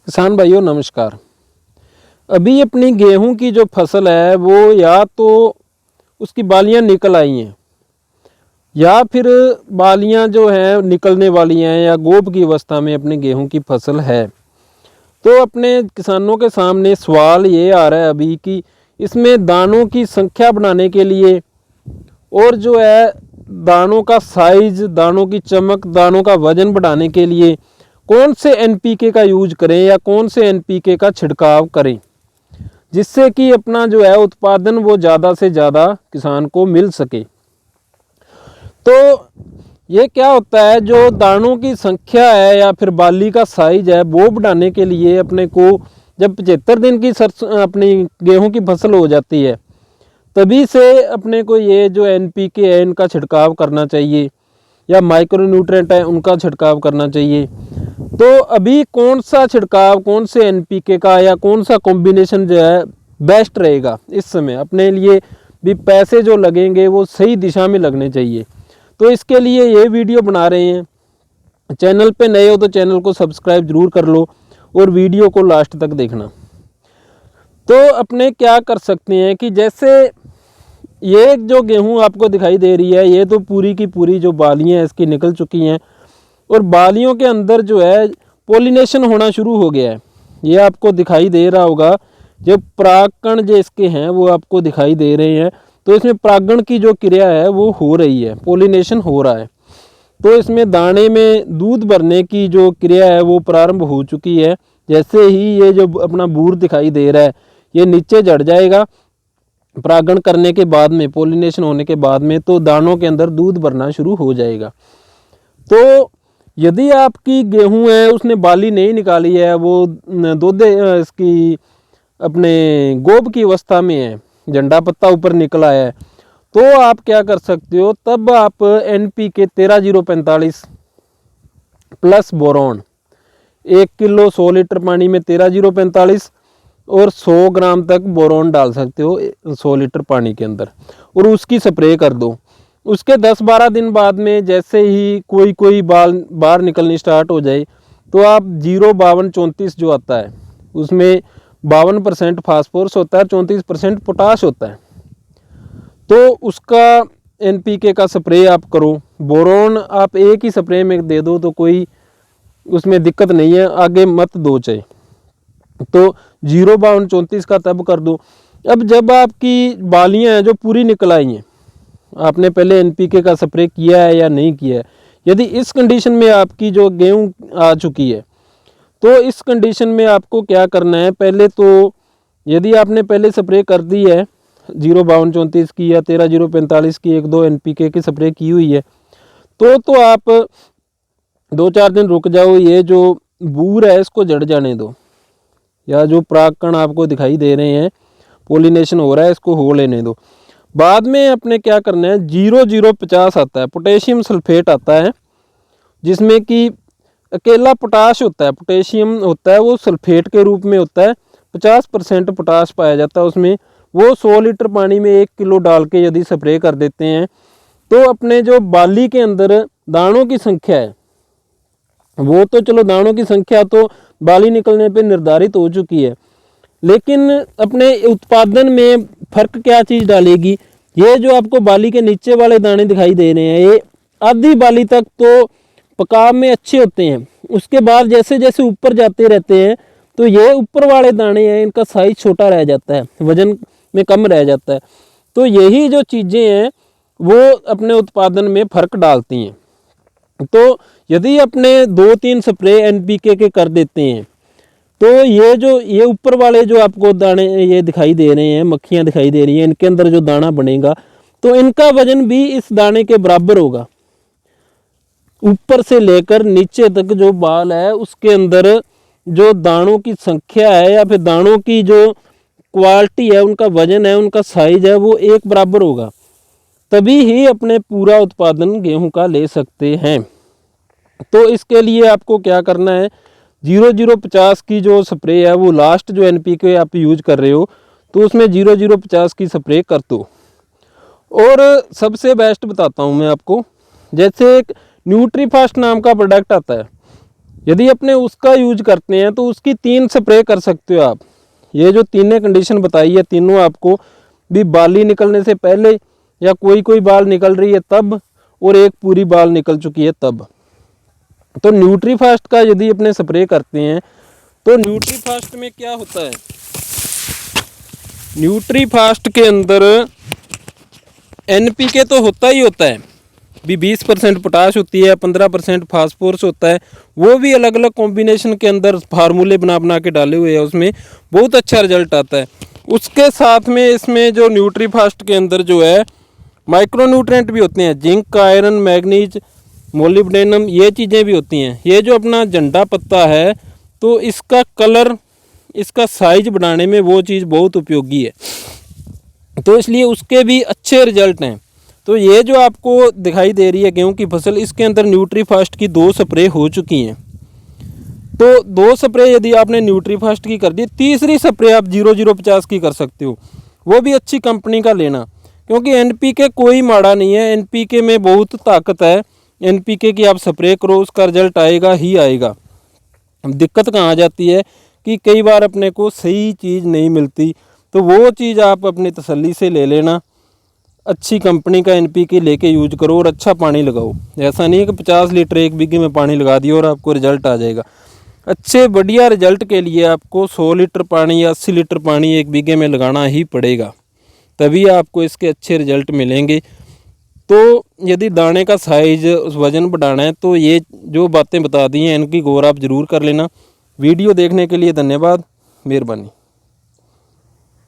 किसान भाइयों नमस्कार। अभी अपनी गेहूं की जो फसल है वो या तो उसकी बालियां निकल आई हैं या फिर बालियां जो हैं निकलने वाली हैं या गोब की अवस्था में अपनी गेहूं की फसल है। तो अपने किसानों के सामने सवाल ये आ रहा है अभी कि इसमें दानों की संख्या बढ़ाने के लिए और जो है दानों का साइज, दानों की चमक, दानों का वजन बढ़ाने के लिए कौन से एनपीके का यूज करें या कौन से एनपीके का छिड़काव करें जिससे कि अपना जो है उत्पादन वो ज़्यादा से ज़्यादा किसान को मिल सके। तो ये क्या होता है, जो दानों की संख्या है या फिर बाली का साइज है वो बढ़ाने के लिए अपने को जब 75 दिन की अपनी गेहूं की फसल हो जाती है तभी से अपने को ये जो एनपीके है इनका छिड़काव करना चाहिए या माइक्रो न्यूट्रिएंट है उनका छिड़काव करना चाहिए। तो अभी कौन सा छिड़काव, कौन से एनपीके का या कौन सा कॉम्बिनेशन जो है बेस्ट रहेगा, इस समय अपने लिए भी पैसे जो लगेंगे वो सही दिशा में लगने चाहिए। तो इसके लिए ये वीडियो बना रहे हैं। चैनल पे नए हो तो चैनल को सब्सक्राइब जरूर कर लो और वीडियो को लास्ट तक देखना। तो अपने क्या कर सकते हैं कि जैसे ये जो गेहूं आपको दिखाई दे रही है ये तो पूरी की पूरी जो बालियां हैं इसकी निकल चुकी हैं और बालियों के अंदर जो है पॉलिनेशन होना शुरू हो गया है। ये आपको दिखाई दे रहा होगा, जो परागकण जो इसके हैं वो आपको दिखाई दे रहे हैं। तो इसमें परागण की जो क्रिया है वो हो रही है, पॉलिनेशन हो रहा है। तो इसमें दाने में दूध भरने की जो क्रिया है वो प्रारंभ हो चुकी है। जैसे ही ये जो अपना बूर दिखाई दे रहा है ये नीचे चढ़ जाएगा परागण करने के बाद में, पॉलिनेशन होने के बाद में, तो दानों के अंदर दूध भरना शुरू हो जाएगा। तो यदि आपकी गेहूं है उसने बाली नहीं निकाली है, वो दोधे इसकी अपने गोब की अवस्था में है, झंडा पत्ता ऊपर निकला है, तो आप क्या कर सकते हो, तब आप NPK 13045 plus boron 1 kilo 100 litre पानी में 13045 और 100 ग्राम तक बोरॉन डाल सकते हो 100 लीटर पानी के अंदर और उसकी स्प्रे कर दो। उसके 10-12 दिन बाद में जैसे ही कोई बाल बाहर निकलनी स्टार्ट हो जाए तो आप 05234 जो आता है उसमें 52% फास्फोरस होता है, 34% पोटाश होता है, तो उसका एनपीके का स्प्रे आप करो। बोरोन आप एक ही स्प्रे में दे दो तो कोई उसमें दिक्कत नहीं है, आगे मत दो चाहे। तो 05234 का तब कर दो। अब जब आपकी बालियां हैं जो पूरी निकल आई हैं, आपने पहले एनपीके का स्प्रे किया है या नहीं किया है, यदि इस कंडीशन में आपकी जो गेहूं आ चुकी है तो इस कंडीशन में आपको क्या करना है, पहले तो यदि आपने पहले स्प्रे कर दी है 05234 की या 13045 की 1-2 एनपीके की स्प्रे की हुई है तो आप 2-4 दिन रुक जाओ, ये जो बूर है इसको जड़ जाने दो या जो परागकण आपको दिखाई दे रहे हैं पॉलिनेशन हो रहा है इसको हो लेने दो। बाद में अपने क्या करना है, 0050 आता है पोटेशियम सल्फेट आता है जिसमें कि अकेला पोटाश होता है, पोटेशियम होता है वो सल्फेट के रूप में होता है, 50% पोटाश पाया जाता है उसमें। वो 100 लीटर पानी में 1 किलो डाल के यदि स्प्रे कर देते हैं तो अपने जो बाली के अंदर दानों की संख्या है वो तो चलो दानों की संख्या तो बाली निकलने पे निर्धारित हो चुकी है, लेकिन अपने उत्पादन में फर्क क्या चीज़ डालेगी, ये जो आपको बाली के नीचे वाले दाने दिखाई दे रहे हैं ये आधी बाली तक तो पकाव में अच्छे होते हैं, उसके बाद जैसे जैसे ऊपर जाते रहते हैं तो ये ऊपर वाले दाने हैं इनका साइज छोटा रह जाता है, वजन में कम रह जाता है। तो यही जो चीज़ें हैं वो अपने उत्पादन में फर्क डालती हैं। तो यदि अपने 2-3 स्प्रे एनपीके के कर देते हैं तो ये ऊपर वाले जो आपको दाने ये दिखाई दे रहे हैं, मक्खियाँ दिखाई दे रही हैं, इनके अंदर जो दाना बनेगा तो इनका वजन भी इस दाने के बराबर होगा। ऊपर से लेकर नीचे तक जो बाल है उसके अंदर जो दानों की संख्या है या फिर दानों की जो क्वालिटी है, उनका वजन है, उनका साइज है, वो एक बराबर होगा, तभी ही अपने पूरा उत्पादन गेहूं का ले सकते हैं। तो इसके लिए आपको क्या करना है, 0050 की जो स्प्रे है वो लास्ट जो एनपीके आप यूज कर रहे हो तो उसमें 0050 की स्प्रे कर दो। और सबसे बेस्ट बताता हूँ मैं आपको, जैसे एक न्यूट्रीफास्ट नाम का प्रोडक्ट आता है, यदि अपने उसका यूज करते हैं तो उसकी 3 स्प्रे कर सकते हो आप। ये जो तीनों कंडीशन बताई है, तीनों आपको भी बाली निकलने से पहले या कोई बाल निकल रही है तब, और एक पूरी बाल निकल चुकी है तब। तो न्यूट्रीफास्ट का यदि अपने स्प्रे करते हैं तो न्यूट्रीफास्ट में क्या होता है, न्यूट्रीफास्ट के अंदर NPK तो होता ही होता है, भी 20% पोटाश होती है, 15% फास्फोरस होता है, वो भी अलग अलग कॉम्बिनेशन के अंदर फार्मूले बना के डाले हुए हैं, उसमें बहुत अच्छा रिजल्ट आता है। उसके साथ में इसमें जो न्यूट्रीफास्ट के अंदर जो है माइक्रो न्यूट्रिएंट भी होते हैं, जिंक, आयरन, मैग्नीज, मोलिब्डेनम, ये चीज़ें भी होती हैं। ये जो अपना झंडा पत्ता है तो इसका कलर, इसका साइज बढ़ाने में वो चीज़ बहुत उपयोगी है, तो इसलिए उसके भी अच्छे रिजल्ट हैं। तो ये जो आपको दिखाई दे रही है गेहूं की फसल, इसके अंदर न्यूट्रीफास्ट की 2 स्प्रे हो चुकी हैं। तो 2 स्प्रे यदि आपने न्यूट्रीफास्ट की कर दी, तीसरी स्प्रे आप 0050 की कर सकते हो, वो भी अच्छी कंपनी का लेना, क्योंकि NPK कोई माड़ा नहीं है, NPK में बहुत ताकत है। NPK की आप स्प्रे करो, उसका रिजल्ट आएगा ही आएगा। दिक्कत कहाँ आ जाती है कि कई बार अपने को सही चीज़ नहीं मिलती, तो वो चीज़ आप अपनी तसल्ली से ले लेना, अच्छी कंपनी का NPK लेके यूज करो और अच्छा पानी लगाओ। ऐसा नहीं है कि 50 लीटर एक बीघे में पानी लगा दिया और आपको रिजल्ट आ जाएगा। अच्छे बढ़िया रिजल्ट के लिए आपको 100 लीटर पानी या 80 लीटर पानी एक बीघे में लगाना ही पड़ेगा, तभी आपको इसके अच्छे रिजल्ट मिलेंगे। तो यदि दाने का साइज, वज़न बढ़ाना है तो ये जो बातें बता दी हैं इनकी गौर आप ज़रूर कर लेना। वीडियो देखने के लिए धन्यवाद, मेहरबानी।